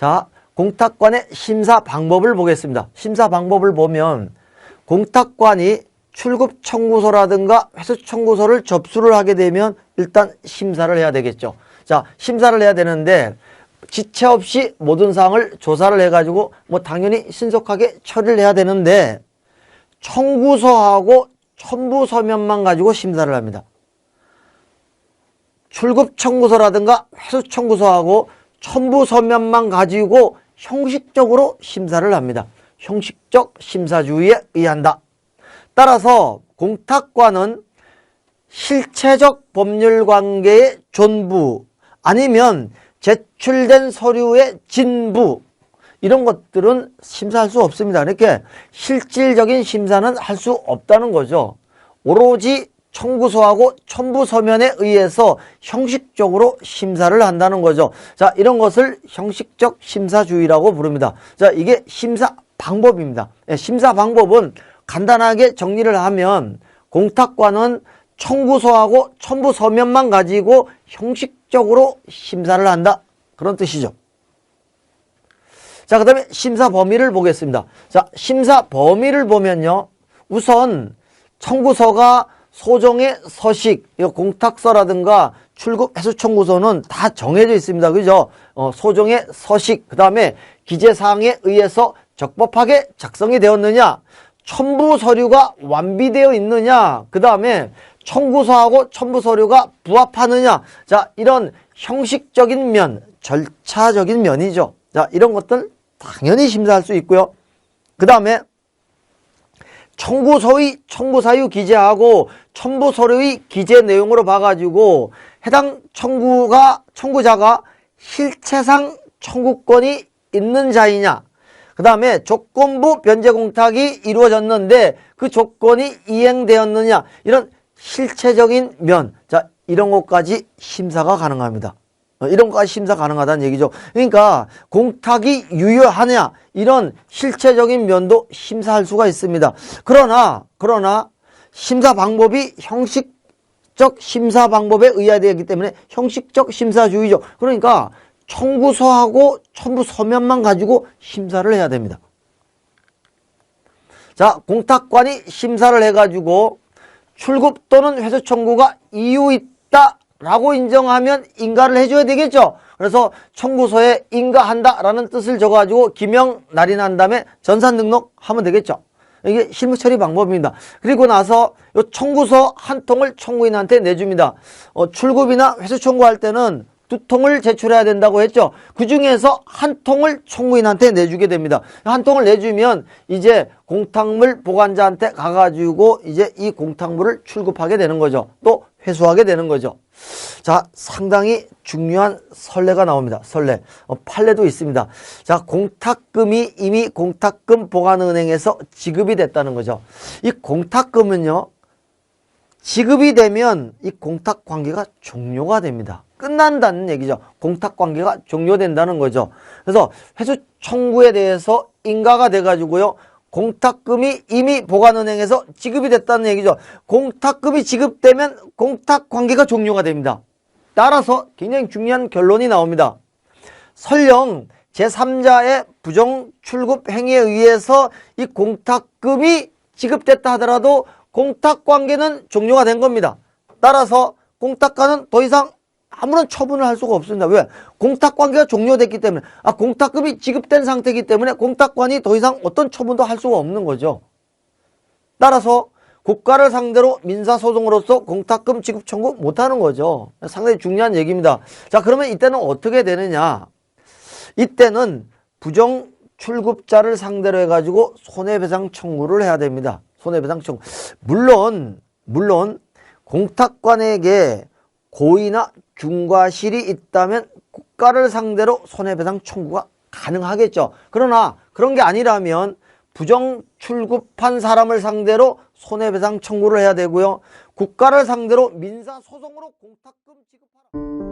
자, 공탁관의 심사 방법을 보겠습니다. 심사 방법을 보면 공탁관이 출급 청구서라든가 회수 청구서를 접수를 하게 되면 일단 심사를 해야 되겠죠. 자, 심사를 해야 되는데 지체 없이 모든 사항을 조사를 해가지고 뭐 당연히 신속하게 처리를 해야 되는데 청구서하고 첨부 서면만 가지고 심사를 합니다. 출급 청구서라든가 회수 청구서하고 첨부 서면만 가지고 형식적으로 심사를 합니다. 형식적 심사주의에 의한다. 따라서 공탁관은 실체적 법률 관계의 존부 아니면 제출된 서류의 진부 이런 것들은 심사할 수 없습니다. 이렇게 실질적인 심사는 할 수 없다는 거죠. 오로지 청구서하고 첨부 서면에 의해서 형식적으로 심사를 한다는 거죠. 자, 이런 것을 형식적 심사주의라고 부릅니다. 자, 이게 심사 방법입니다. 심사 방법은 간단하게 정리를 하면 공탁관은 청구서하고 첨부 서면만 가지고 형식적으로 심사를 한다. 그런 뜻이죠. 자, 그 다음에 심사 범위를 보겠습니다. 자, 심사 범위를 보면요. 우선 청구서가 소정의 서식, 공탁서라든가 출급 회수 청구서는 다 정해져 있습니다. 그죠? 소정의 서식, 그 다음에 기재사항에 의해서 적법하게 작성이 되었느냐, 첨부 서류가 완비되어 있느냐, 그 다음에 청구서하고 첨부 서류가 부합하느냐. 자, 이런 형식적인 면, 절차적인 면이죠. 자, 이런 것들 당연히 심사할 수 있고요. 그 다음에 청구서의 청구사유 기재하고 첨부 서류의 기재 내용으로 봐가지고 해당 청구자가 실체상 청구권이 있는 자이냐, 그 다음에 조건부 변제 공탁이 이루어졌는데 그 조건이 이행되었느냐, 이런 실체적인 면, 자, 이런 것까지 심사가 가능합니다. 이런 것까지 심사 가능하다는 얘기죠. 그러니까 공탁이 유효하냐, 이런 실체적인 면도 심사할 수가 있습니다. 그러나 심사 방법이 형식적 심사 방법에 의해야 되기 때문에 형식적 심사주의죠. 그러니까 청구서하고 첨부 서면만 가지고 심사를 해야 됩니다. 자, 공탁관이 심사를 해가지고 출급 또는 회수 청구가 이유 있다 라고 인정하면 인가를 해줘야 되겠죠. 그래서 청구서에 인가한다라는 뜻을 적어가지고 기명 날인한 다음에 전산 등록하면 되겠죠. 이게 실무 처리 방법입니다. 그리고 나서 요 청구서 한 통을 청구인한테 내줍니다. 출급이나 회수 청구할 때는 2통을 제출해야 된다고 했죠. 그 중에서 한 통을 청구인한테 내주게 됩니다. 한 통을 내주면 이제 공탁물 보관자한테 가가지고 이제 이 공탁물을 출급하게 되는 거죠. 또 회수하게 되는 거죠. 자, 상당히 중요한 선례가 나옵니다. 선례. 판례도 있습니다. 자, 공탁금이 이미 공탁금 보관은행에서 지급이 됐다는 거죠. 이 공탁금은요, 지급이 되면 이 공탁 관계가 종료가 됩니다. 끝난다는 얘기죠. 공탁 관계가 종료된다는 거죠. 그래서 회수 청구에 대해서 인가가 돼가지고요, 공탁금이 이미 보관은행에서 지급이 됐다는 얘기죠. 공탁금이 지급되면 공탁 관계가 종료가 됩니다. 따라서 굉장히 중요한 결론이 나옵니다. 설령 제3자의 부정 출급 행위에 의해서 이 공탁금이 지급됐다 하더라도 공탁 관계는 종료가 된 겁니다. 따라서 공탁관은 더 이상 아무런 처분을 할 수가 없습니다. 왜? 공탁 관계가 종료됐기 때문에, 공탁금이 지급된 상태이기 때문에 공탁관이 더 이상 어떤 처분도 할 수가 없는 거죠. 따라서 국가를 상대로 민사소송으로서 공탁금 지급 청구 못하는 거죠. 상당히 중요한 얘기입니다. 자, 그러면 이때는 어떻게 되느냐? 이때는 부정 출급자를 상대로 해가지고 손해배상 청구를 해야 됩니다. 손해배상 청구. 물론 공탁관에게 고의나 중과실이 있다면 국가를 상대로 손해배상 청구가 가능하겠죠. 그러나 그런 게 아니라면 부정 출급한 사람을 상대로 손해배상 청구를 해야 되고요. 국가를 상대로 민사소송으로 공탁금 지급하라.